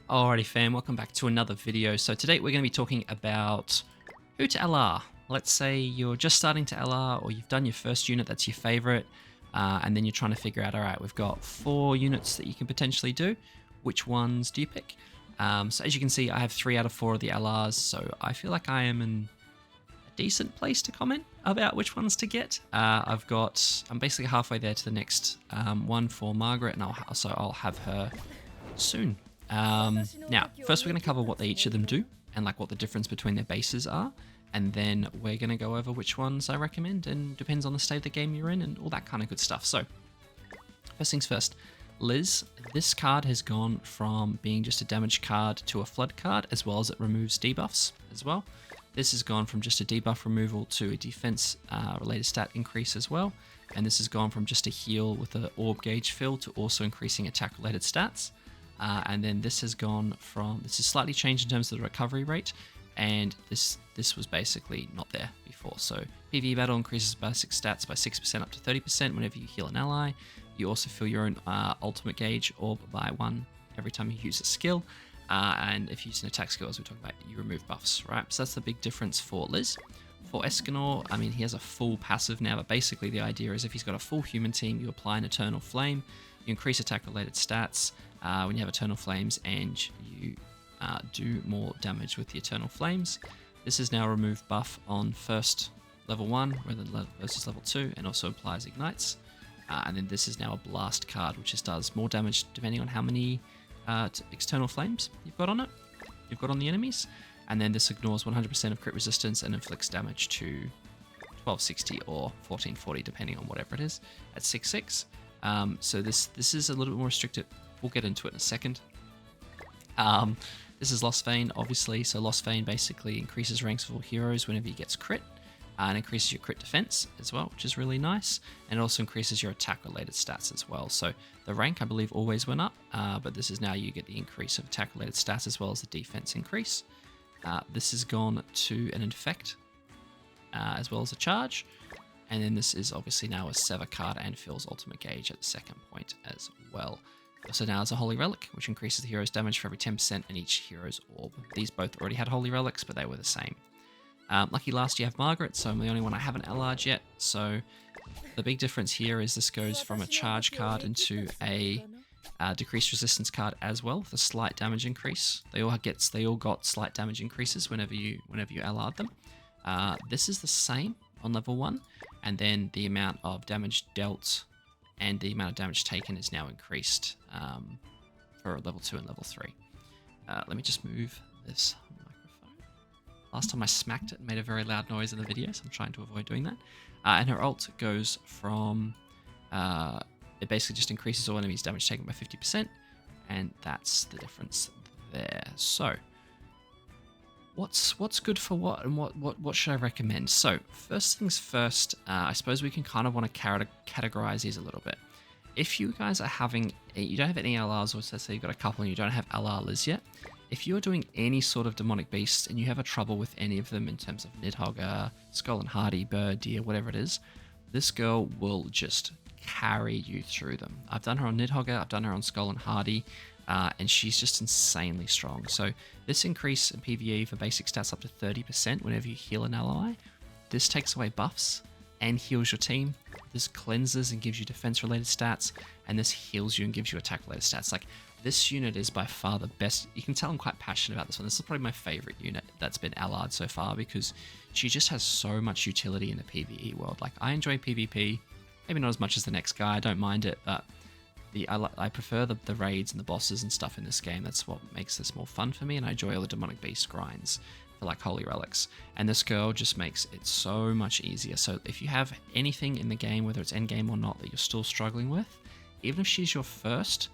Alrighty fam, welcome back to another video. So today we're going to be talking about who to LR. Let's say you're just starting to LR or you've done your first unit that's your favorite, and then you're trying to figure out, alright, we've got 4 units that you can potentially do. Which ones do you pick? So as you can see, I have 3 out of 4 of the LRs, so I feel like I am in a decent place to comment about which ones to get. I'm basically halfway there to the next one for Margaret, and I'll have her soon. Now, first we're going to cover what each of them do and like what the difference between their bases are, and then we're going to go over which ones I recommend, and depends on the state of the game you're in and all that kind of good stuff. So, first things first, Liz, this card has gone from being just a damage card to a flood card, as well as it removes debuffs as well. This has gone from just a debuff removal to a defense related stat increase as well, and this has gone from just a heal with an orb gauge fill to also increasing attack related stats. And then this has gone from, this is slightly changed in terms of the recovery rate, and this was basically not there before. So PvE battle increases basic stats by 6% up to 30% whenever you heal an ally. You also fill your own ultimate gauge orb by 1 every time you use a skill. And if you use an attack skill, as we talked about, you remove buffs, right? So that's the big difference for Liz. For Escanor, I mean, he has a full passive now, but basically the idea is if he's got a full human team, you apply an Eternal Flame, you increase attack related stats when you have Eternal Flames, and you do more damage with the Eternal Flames. This is now a remove buff on first level 1 versus level 2, and also applies ignites. And then this is now a blast card, which just does more damage depending on how many external flames you've got on it, you've got on the enemies. And then this ignores 100% of crit resistance and inflicts damage to 1260 or 1440, depending on whatever it is, at 6/6. So this is a little bit more restricted. We'll get into it in a second. This is Lostvayne, obviously. So Lostvayne basically increases ranks of all heroes whenever he gets crit, and increases your crit defense as well, which is really nice. And it also increases your attack-related stats as well. So the rank, I believe, always went up, but this is now you get the increase of attack-related stats as well as the defense increase. This has gone to an infect, as well as a charge. And then this is obviously now a Sever card and fills ultimate gauge at the second point as well. Also now has a Holy Relic, which increases the hero's damage for every 10% in each hero's orb. These both already had Holy Relics, but they were the same. Lucky last you have Margaret, so I'm the only one I haven't LR'd yet. So the big difference here is this goes from a charge card into a decreased resistance card as well, with a slight damage increase. They all got slight damage increases whenever you LR'd them. This is the same on level 1, and then the amount of damage dealt and the amount of damage taken is now increased for level 2 and level 3. Let me just move this microphone. Last time I smacked it and made a very loud noise in the video, so I'm trying to avoid doing that. And her ult goes from, it basically just increases all enemies' damage taken by 50%, and that's the difference there. So, what's good for what, and what should I recommend? So first things first, I suppose we can kind of want to categorize these a little bit. If you guys are you don't have any LRs, or let's say you've got a couple and you don't have LR Liz yet, if you're doing any sort of demonic beast and you have a trouble with any of them in terms of Nidhogger, Skull and Hardy, Bird, Deer, whatever it is, this girl will just carry you through them. I've done her on Nidhogger, I've done her on Skull and Hardy, and she's just insanely strong. So this increase in PvE for basic stats up to 30% whenever you heal an ally. This takes away buffs and heals your team. This cleanses and gives you defense related stats, and this heals you and gives you attack related stats. Like, this unit is by far the best. You can tell I'm quite passionate about this one. This is probably my favorite unit that's been LR'd so far, because she just has so much utility in the PvE world. Like, I enjoy PvP, maybe not as much as the next guy, I don't mind it, but I prefer the raids and the bosses and stuff in this game. That's what makes this more fun for me, and I enjoy all the demonic beast grinds for like Holy Relics. And this girl just makes it so much easier. So if you have anything in the game, whether it's endgame or not, that you're still struggling with, even if she's your first,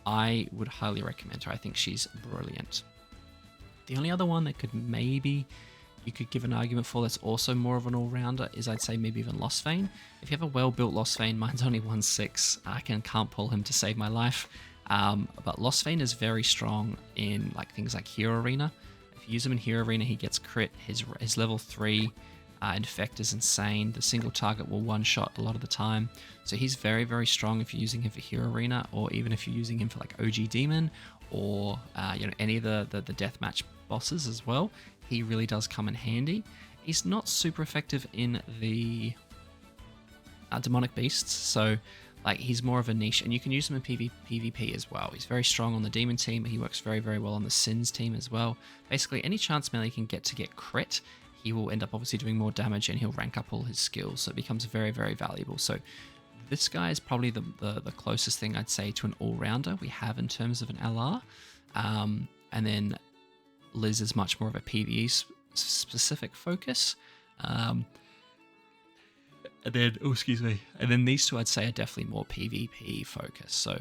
I would highly recommend her. I think she's brilliant. The only other one that could maybe you could give an argument for that's also more of an all-rounder is, I'd say, maybe even Lostvayne. If you have a well-built Lostvayne, mine's only 1/6. I can't pull him to save my life. But Lostvayne is very strong in like things like Hero Arena. If you use him in Hero Arena, he gets crit. His level 3 Infect is insane. The single target will one-shot a lot of the time. So he's very, very strong if you're using him for Hero Arena, or even if you're using him for like OG Demon, or any of the deathmatch bosses as well. He really does come in handy. He's not super effective in the demonic beasts, so like he's more of a niche, and you can use him in PvP as well. He's very strong on the demon team. He works very, very well on the sins team as well. Basically, any chance melee can get crit, he will end up obviously doing more damage, and he'll rank up all his skills, so it becomes very, very valuable. So this guy is probably the closest thing I'd say to an all-rounder we have in terms of an LR. And then Liz is much more of a PvE specific focus. And then these two I'd say are definitely more PvP focused. So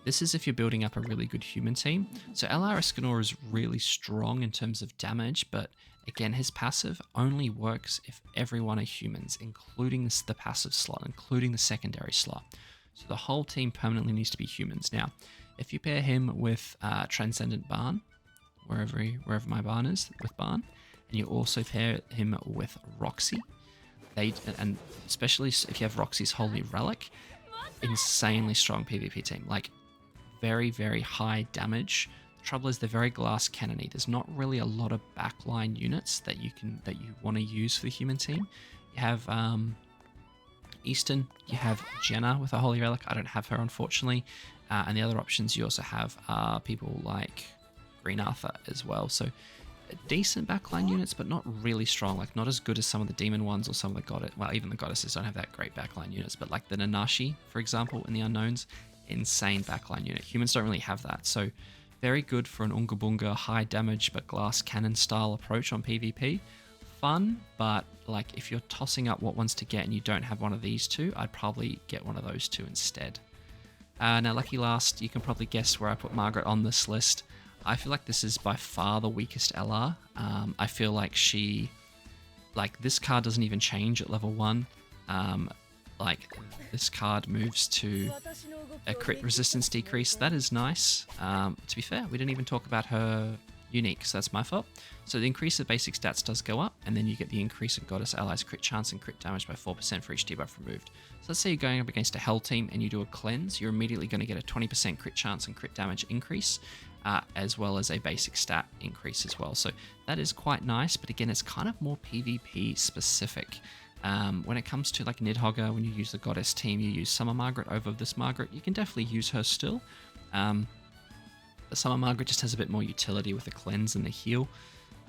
this is if you're building up a really good human team. So LR Escanor is really strong in terms of damage, but again, his passive only works if everyone are humans, including the passive slot, including the secondary slot. So the whole team permanently needs to be humans. Now, if you pair him with Transcendent Barn, wherever my barn is, with Barn, and you also pair him with Roxy, and especially if you have Roxy's Holy Relic, insanely strong PvP team. Like, very, very high damage. The trouble is they're very glass cannony. There's not really a lot of backline units that you want to use for the human team. You have Easton, you have Jenna with a Holy Relic. I don't have her, unfortunately. And the other options you also have are people like Green Arthur as well. So decent backline units, but not really strong. Like, not as good as some of the demon ones or some of the goddess. Well, even the goddesses don't have that great backline units. But like the Nanashi, for example, in the Unknowns, insane backline unit. Humans don't really have that. So very good for an Unga Bunga high damage but glass cannon style approach on PvP. Fun, but like if you're tossing up what ones to get and you don't have one of these two, I'd probably get one of those two instead. Now, lucky last, you can probably guess where I put Margaret on this list. I feel like this is by far the weakest LR. I feel like this card doesn't even change at level 1. Like, this card moves to a crit resistance decrease. That is nice. To be fair, we didn't even talk about her unique, so that's my fault. So the increase of basic stats does go up, and then you get the increase of Goddess Allies crit chance and crit damage by 4% for each debuff removed. So let's say you're going up against a Hell team and you do a cleanse, you're immediately going to get a 20% crit chance and crit damage increase, as well as a basic stat increase as well. So that is quite nice, but again, it's kind of more PvP specific. When it comes to like Nidhogger, when you use the Goddess team, you use Summer Margaret over this Margaret. You can definitely use her still. But Summer Margaret just has a bit more utility with the cleanse and the heal.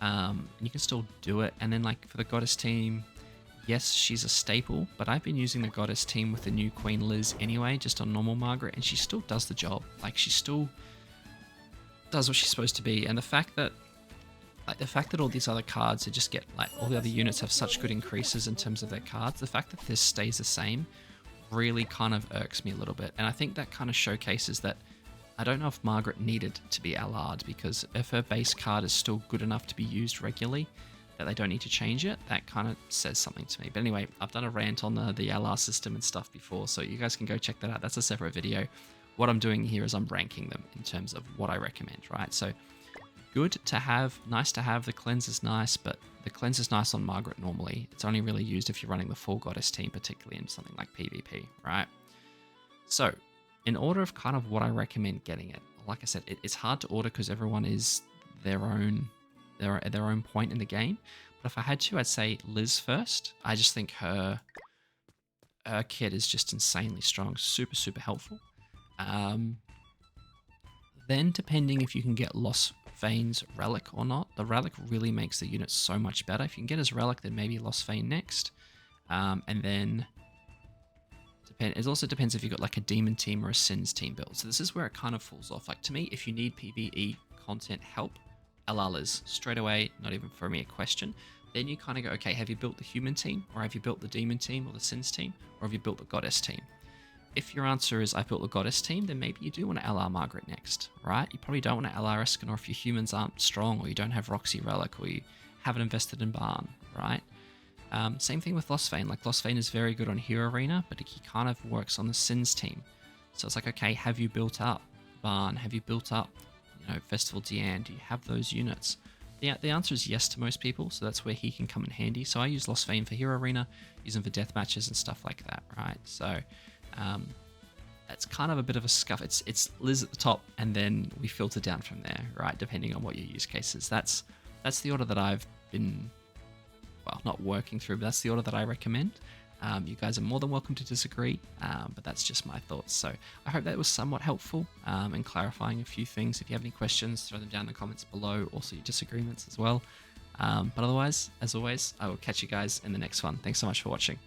And you can still do it. And then like for the Goddess team, yes, she's a staple, but I've been using the Goddess team with the new Queen Liz anyway, just on normal Margaret, and she still does the job. Like, she still does what she's supposed to be. And the fact that all these other cards, just get like all the other units have such good increases in terms of their cards, the fact that this stays the same really kind of irks me a little bit. And I think that kind of showcases that I don't know if Margaret needed to be LR'd, because if her base card is still good enough to be used regularly, that they don't need to change it, that kind of says something to me. But anyway, I've done a rant on the LR system and stuff before, so you guys can go check that out. That's a separate video. What I'm doing here is I'm ranking them in terms of what I recommend, right? So good to have, nice to have. The cleanse is nice, but the cleanse is nice on Margaret normally. It's only really used if you're running the full Goddess team, particularly in something like PvP, right? So in order of kind of what I recommend getting it, like I said, it's hard to order because everyone is their own point in the game. But if I had to, I'd say Liz first. I just think her kit is just insanely strong, super, super helpful. Then depending if you can get Lostvayne's Relic or not, the Relic really makes the unit so much better. If you can get his Relic, then maybe Lostvayne next. And then it also depends if you've got like a Demon team or a Sins team build. So this is where it kind of falls off. Like, to me, if you need PvE content help, LR Liz, straight away, not even for me a question. Then you kind of go, okay, have you built the human team, or have you built the demon team or the sins team, or have you built the goddess team? If your answer is I built the goddess team, then maybe you do want to LR Margaret next, right? You probably don't want to LR Escanor if your humans aren't strong, or you don't have Roxy Relic, or you haven't invested in Barn, right? Same thing with Lostvayne. Like, Lostvayne is very good on Hero Arena, but he kind of works on the sins team. So it's like, okay, have you built up Barn? Have you built up, Festival Diane? Do you have those units? The answer is yes to most people, so that's where he can come in handy. So I use Lostvayne for Hero Arena, use him for death matches and stuff like that, right? So that's kind of a bit of a scuff. It's Liz at the top, and then we filter down from there, right? Depending on what your use case is. That's the order that I've been, well, not working through, but that's the order that I recommend. You guys are more than welcome to disagree, but that's just my thoughts. So I hope that was somewhat helpful in clarifying a few things. If you have any questions, throw them down in the comments below. Also your disagreements as well. But otherwise, as always, I will catch you guys in the next one. Thanks so much for watching.